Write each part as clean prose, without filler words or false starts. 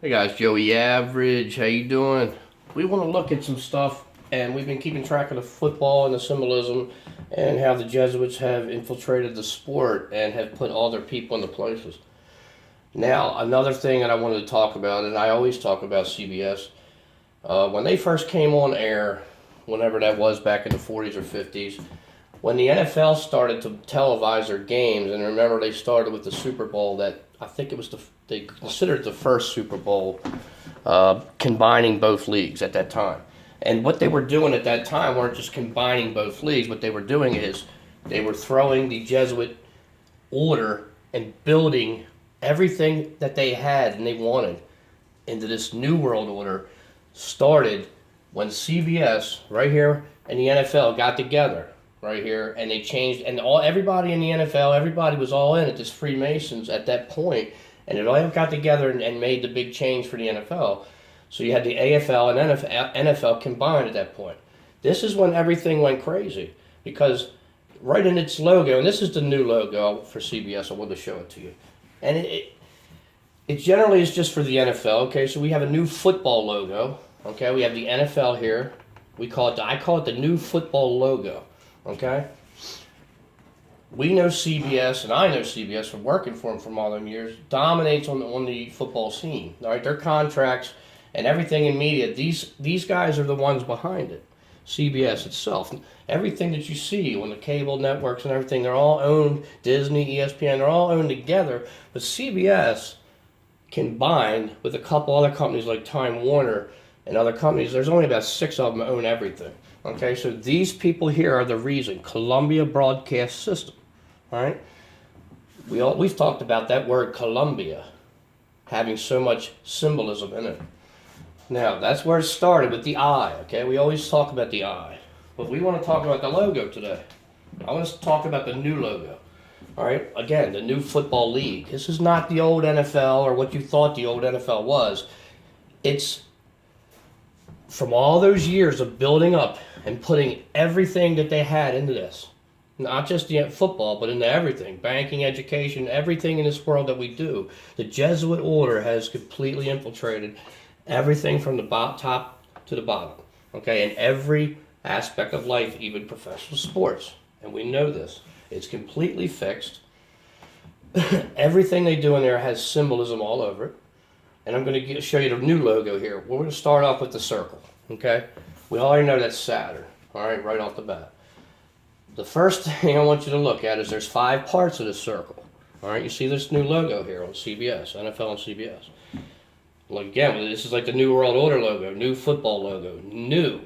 Hey guys, Joey Average, how you doing? We want to look at some stuff, and we've been keeping track of the football and the symbolism and how the Jesuits have infiltrated the sport and have put all their people into places. Now, another thing that I wanted to talk about, and I always talk about CBS, when they first came on air, whenever that was back in the 40s or 50s, when the NFL started to televise their games, and remember they started with the Super Bowl that I think it was they considered the first Super Bowl combining both leagues at that time. And what they were doing at that time weren't just combining both leagues. What they were doing is they were throwing the Jesuit order and building everything that they had and they wanted into this new world order started when CBS right here and the NFL got together right here, and they changed, and everybody in the NFL, everybody was all in at this Freemasons at that point, and it all got together and made the big change for the NFL. So you had the AFL and NFL combined at that point. This is when everything went crazy, because right in its logo, and this is the new logo for CBS, I wanted to show it to you, and it generally is just for the NFL. Okay, so we have a new football logo. Okay, we have the NFL here. I call it the new football logo. Okay? We know CBS, and I know CBS from working for them for all them years, dominates on the football scene. All right, their contracts and everything in media, these guys are the ones behind it. CBS itself. Everything that you see on the cable networks and everything, they're all owned, Disney, ESPN, they're all owned together. But CBS combined with a couple other companies like Time Warner and other companies, there's only about 6 of them that own everything. Okay, so these people here are the reason. Columbia Broadcast System. All right? We've talked about that word Columbia having so much symbolism in it. Now, that's where it started with the I. Okay, we always talk about the I. But we want to talk about the logo today. I want to talk about the new logo. All right, again, the new football league. This is not the old NFL or what you thought the old NFL was. It's from all those years of building up and putting everything that they had into this, not just the football, but into everything, banking, education, everything in this world that we do. The Jesuit order has completely infiltrated everything from the top to the bottom, okay, in every aspect of life, even professional sports. And we know this. It's completely fixed. Everything they do in there has symbolism all over it. And I'm going to show you the new logo here. We're going to start off with the circle, okay? We already know that's Saturn, all right off the bat. The first thing I want you to look at is there's 5 parts of this circle, all right? You see this new logo here on CBS, NFL and CBS. Well, again, this is like the New World Order logo, new football logo, new,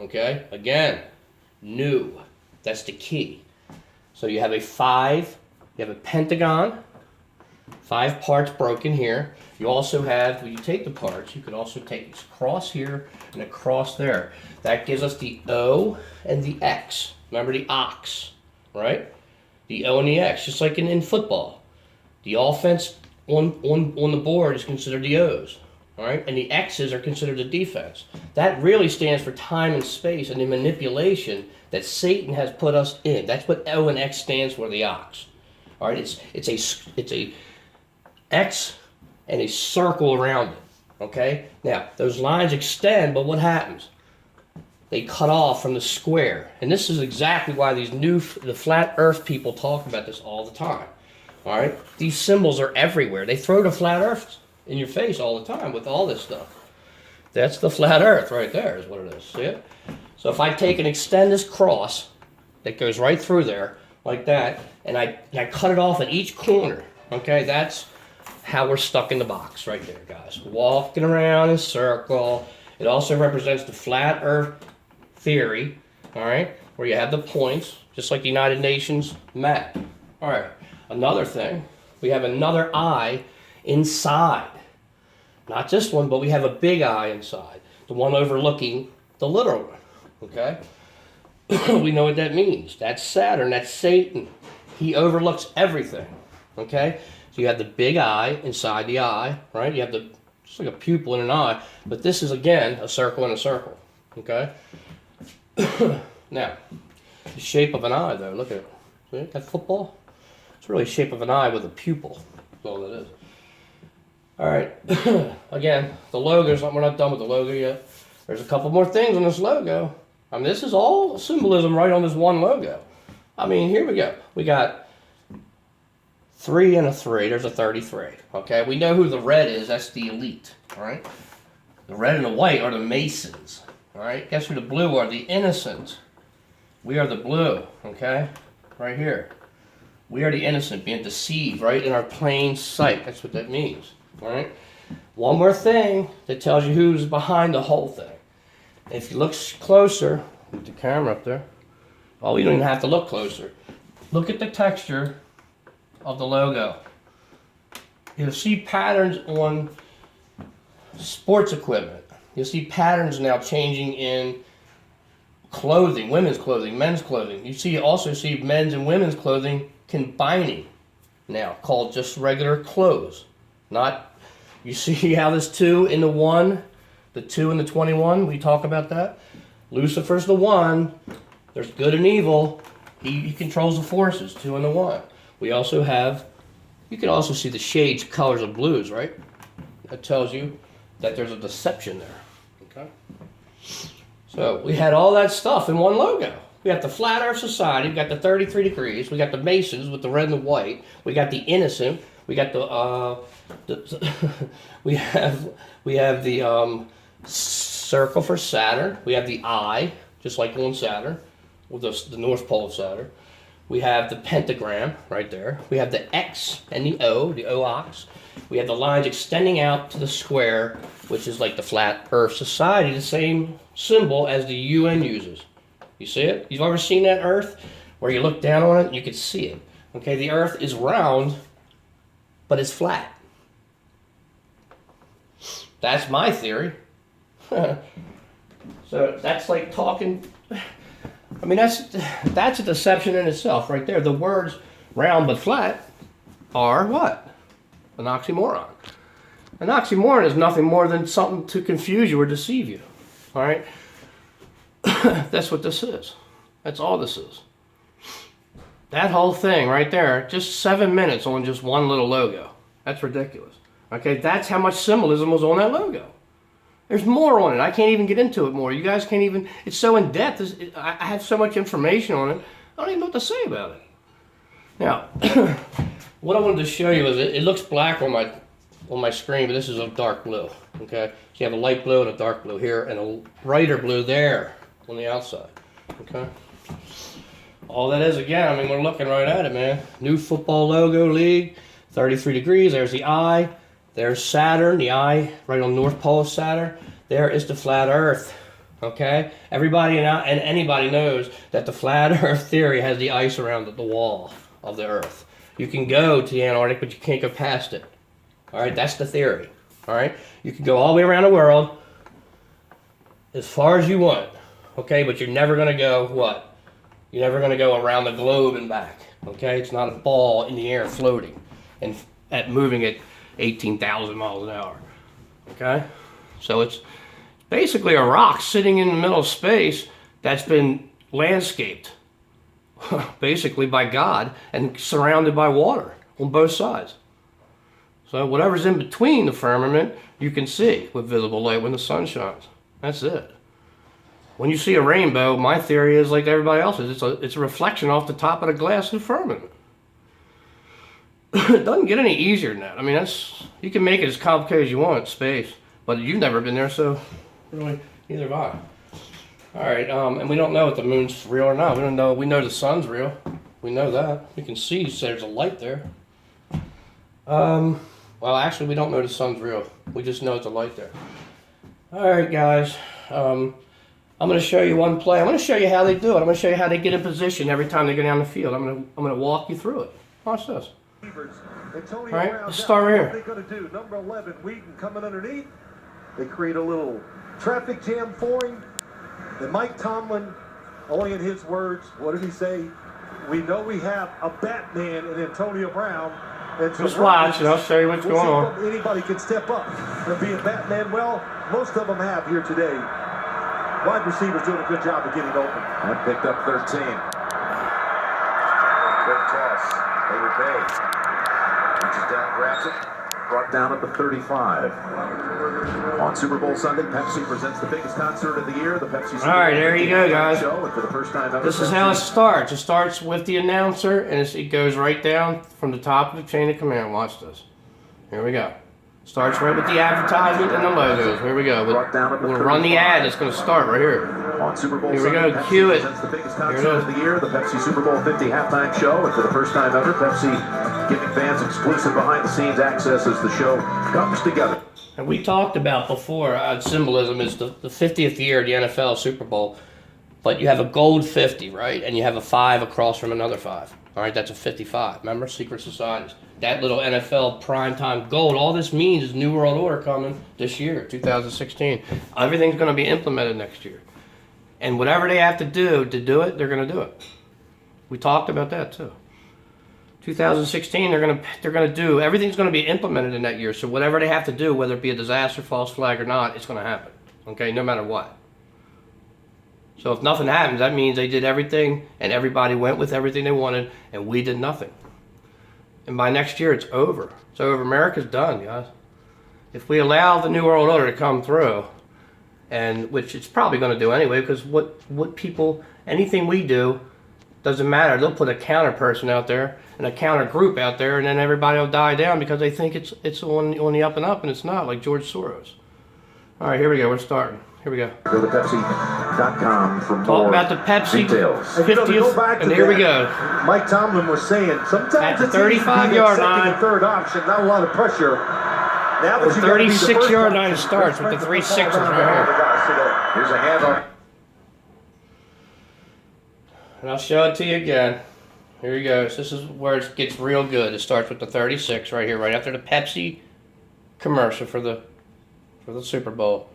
okay? Again, new. That's the key. So you have you have a pentagon, 5 parts broken here. You also have, when you take the parts, you can also take this cross here and a cross there. That gives us the O and the X. Remember the ox, right? The O and the X, just like in football. The offense on the board is considered the O's, all right? And the X's are considered the defense. That really stands for time and space and the manipulation that Satan has put us in. That's what O and X stands for, the ox. All right, it's a X and a circle around it, okay? Now, those lines extend, but what happens? They cut off from the square. And this is exactly why the flat earth people talk about this all the time, all right? These symbols are everywhere. They throw the flat earth in your face all the time with all this stuff. That's the flat earth right there is what it is, see it? So if I take and extend this cross that goes right through there like that, and I cut it off at each corner, okay, that's how we're stuck in the box right there, guys. Walking around in a circle. It also represents the flat earth theory, all right, where you have the points, just like the United Nations map. All right, another thing, we have another eye inside. Not this one, but we have a big eye inside, the one overlooking the little one, okay? We know what that means. That's Saturn, that's Satan. He overlooks everything, okay? So you have the big eye inside the eye, right? You have just like a pupil in an eye, but this is, again, a circle in a circle, okay? Now, the shape of an eye, though, look at it. See, that football? It's really the shape of an eye with a pupil. That's all that is. All right. Again, the logo's we're not done with the logo yet. There's a couple more things on this logo. I mean, this is all symbolism right on this one logo. I mean, here we go. We got 3 and a 3. There's a 33. Okay, we know who the red is. That's the elite. All right. The red and the white are the Masons. All right. Guess who the blue are? The innocent. We are the blue. Okay. Right here. We are the innocent, being deceived right in our plain sight. That's what that means. All right. One more thing that tells you who's behind the whole thing. If you look closer, with the camera up there. Well, we don't even have to look closer. Look at the texture of the logo. You'll see patterns on sports equipment. You'll see patterns now changing in clothing, women's clothing, men's clothing. You also see men's and women's clothing combining now, called just regular clothes. Not, you see how this 2 in the 1, the 2 and the 21, we talk about that? Lucifer's the 1, there's good and evil, he controls the forces, 2 and the 1. We also have, you can also see the shades, colors of blues, right? That tells you that there's a deception there, okay? So we had all that stuff in one logo. We got the Flat Earth Society, we got the 33 degrees, we got the Masons with the red and the white, we got the innocent, we got we have the circle for Saturn, we have the eye, just like on Saturn, with the North Pole of Saturn. We have the pentagram right there. We have the X and the O ox. We have the lines extending out to the square, which is like the Flat Earth Society, the same symbol as the UN uses. You see it? You've ever seen that Earth where you look down on it, you can see it. Okay, the Earth is round, but it's flat. That's my theory. So that's like talking. I mean, that's a deception in itself right there. The words round but flat are what? An oxymoron. An oxymoron is nothing more than something to confuse you or deceive you. All right? That's what this is. That's all this is. That whole thing right there, just 7 minutes on just one little logo. That's ridiculous. Okay, that's how much symbolism was on that logo. There's more on it. I can't even get into it more. You guys can't even, it's so in depth. I have so much information on it, I don't even know what to say about it. Now, what I wanted to show you is it looks black on my screen, but this is a dark blue. Okay, so you have a light blue and a dark blue here, and a brighter blue there on the outside. Okay, all that is, again, I mean, we're looking right at it, man. New football logo league, 33 degrees. There's the eye. There's Saturn, the eye right on North Pole of Saturn. There is the flat Earth. Okay, everybody and anybody knows that the flat Earth theory has the ice around the wall of the Earth. You can go to the Antarctic, but you can't go past it. All right, that's the theory. All right, you can go all the way around the world as far as you want. Okay, but you're never going to go what? You're never going to go around the globe and back. Okay, it's not a ball in the air floating and moving at 18,000 miles an hour. Okay, so it's basically a rock sitting in the middle of space that's been landscaped basically by God and surrounded by water on both sides. So whatever's in between the firmament you can see with visible light when the sun shines. That's it. When you see a rainbow, my theory is like everybody else's. It's a reflection off the top of the glass of the firmament. It doesn't get any easier than that. I mean, you can make it as complicated as you want, space, but you've never been there, so really, neither have I. All right, and we don't know if the moon's real or not. We don't know. We know the sun's real. We know that. We can see there's a light there. Well, actually, we don't know the sun's real. We just know it's a light there. All right, guys. I'm going to show you one play. I'm going to show you how they do it. I'm going to show you how they get in position every time they go down the field. I'm going to walk you through it. Watch this. All right, let's start right here. What are they going to do? Number 11, Wheaton coming underneath. They create a little traffic jam for him. And Mike Tomlin, only in his words, what did he say? We know we have a Batman in Antonio Brown. And just watch, and I'll show you what's going on. Anybody can step up and be a Batman. Well, most of them have here today. Wide receivers doing a good job of getting open. That picked up 13. Quick toss. David Bay reaches down, grabs it. brought down at the 35. On Super Bowl Sunday, Pepsi presents the biggest concert of the year, the Pepsi Super Bowl. All right, there you go, guys. Show, and for the first time ever, This is how it starts. It starts with the announcer, and it goes right down from the top of the chain of command. Watch this. Here we go. Starts right with the advertisement and the logos. Here we go. We'll run the ad. It's going to start right here. On Super Bowl Here we Sunday, go. Pepsi Cue it. presents the biggest Here it concert is. of the year, the Pepsi Super Bowl 50 halftime show, and for the first time ever, Pepsi giving fans exclusive behind-the-scenes access as the show comes together. And we talked about before, symbolism is the 50th year of the NFL Super Bowl, but you have a gold 50, right? And you have a 5 across from another 5. All right, that's a 55. Remember? Secret societies. That little NFL primetime gold, all this means is New World Order coming this year, 2016. Everything's going to be implemented next year. And whatever they have to do it, they're going to do it. We talked about that too. 2016, they're gonna do, everything's gonna be implemented in that year. So whatever they have to do, whether it be a disaster, false flag or not, it's gonna happen. Okay, no matter what. So if nothing happens, that means they did everything and everybody went with everything they wanted and we did nothing. And by next year, it's over. It's over. America's done, guys. If we allow the New World Order to come through, and which it's probably gonna do anyway, because what people, anything we do, doesn't matter. They'll put a counter person out there and a counter group out there, and then everybody will die down because they think it's on the up and up, and it's not, like George Soros. All right, here we go. We're starting. Here we go. Go to Pepsi.com for Talk more about the Pepsi details. And, you know, to go 50th, back to and here we that, go. Mike Tomlin was saying sometimes At the it's easy to be that 35-yard second line. and third option, not a lot of pressure. Now that The you gotta be the 36-yard first line option, starts let's with the spread 3 football sixes around right to here. the guys today. Here's a handoff. And I'll show it to you again. Here he goes. This is where it gets real good. It starts with the 36 right here, right after the Pepsi commercial for the Super Bowl.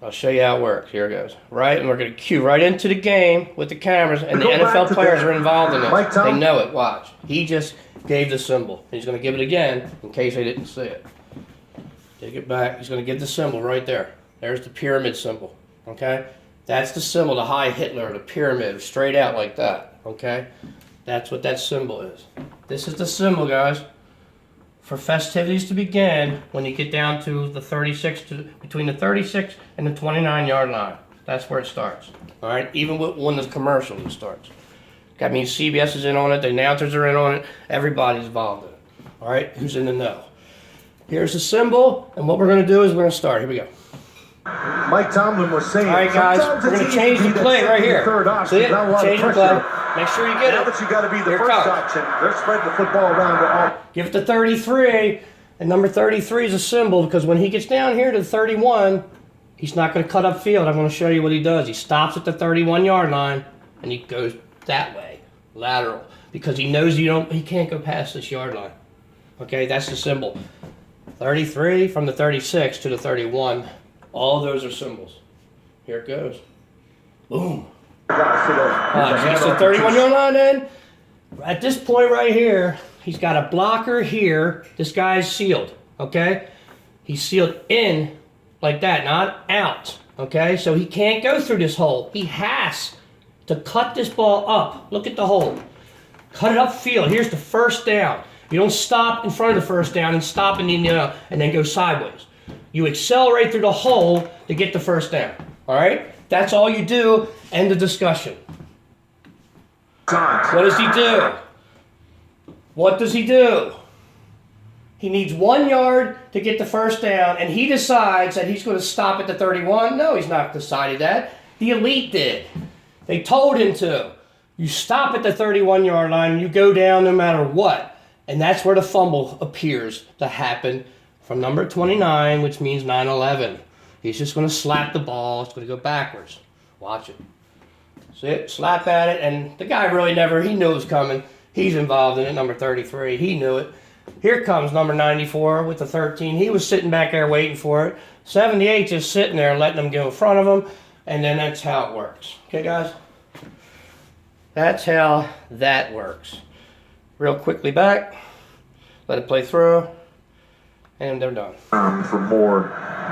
I'll show you how it works. Here it goes. Right, and we're going to cue right into the game with the cameras, and the Go back NFL to players that. are involved in Mike this. Tom- They know it. Watch. He just gave the symbol. He's going to give it again in case they didn't see it. Take it back. He's going to give the symbol right there. There's the pyramid symbol. Okay? That's the symbol, the high Hitler, the pyramid, straight out like that. Okay? That's what that symbol is. This is the symbol, guys, for festivities to begin when you get down to the 36, between the 36 and the 29-yard line. That's where it starts. All right? Even when the commercial starts. That means CBS is in on it, the announcers are in on it, everybody's involved in it. All right? Who's in the know? Here's the symbol, and what we're going to do is we're going to start. Here we go. Mike Tomlin was saying, All right, guys, sometimes we're it's going to easy change be the that play second right and here. third option, See it? not a lot of Change the pressure. play. Make sure you get Now it. that you got to be the Here it first comes. option, they're spreading the football around to all. Give it to 33, and number 33 is a symbol because when he gets down here to 31, he's not going to cut up field. I'm going to show you what he does. He stops at the 31-yard line, and he goes that way, lateral, because he knows he can't go past this yard line. Okay, that's the symbol. 33 from the 36 to the 31, all those are symbols. Here it goes. Boom. That's the 31-yard line then. At this point right here, he's got a blocker here. This guy's sealed, okay? He's sealed in like that, not out, okay? So he can't go through this hole. He has to cut this ball up. Look at the hole. Cut it up field. Here's the first down. You don't stop in front of the first down and stop and then go sideways. You accelerate through the hole to get the first down, all right? That's all you do. End of discussion. What does he do? What does he do? He needs 1 yard to get the first down, and he decides that he's going to stop at the 31. No, he's not decided that. The elite did. They told him to. You stop at the 31-yard line, and you go down no matter what. And that's where the fumble appears to happen from number 29, which means 9-11. He's just going to slap the ball. It's going to go backwards. Watch it. See it? Slap at it, and the guy really he knew it was coming. He's involved in it, number 33. He knew it. Here comes number 94 with the 13. He was sitting back there waiting for it. 78 just sitting there letting them go in front of him, and then that's how it works. Okay, guys? That's how that works. Real quickly back. Let it play through. And they're done. For more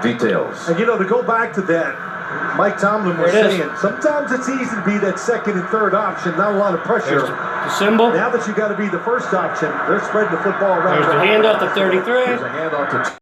details. And to go back to that, Mike Tomlin was There it is. saying, sometimes it's easy to be that second and third option, not a lot of pressure. The symbol. Now that you got to be the first option, they're spreading the football around. There's the handoff to 33. There's a handoff to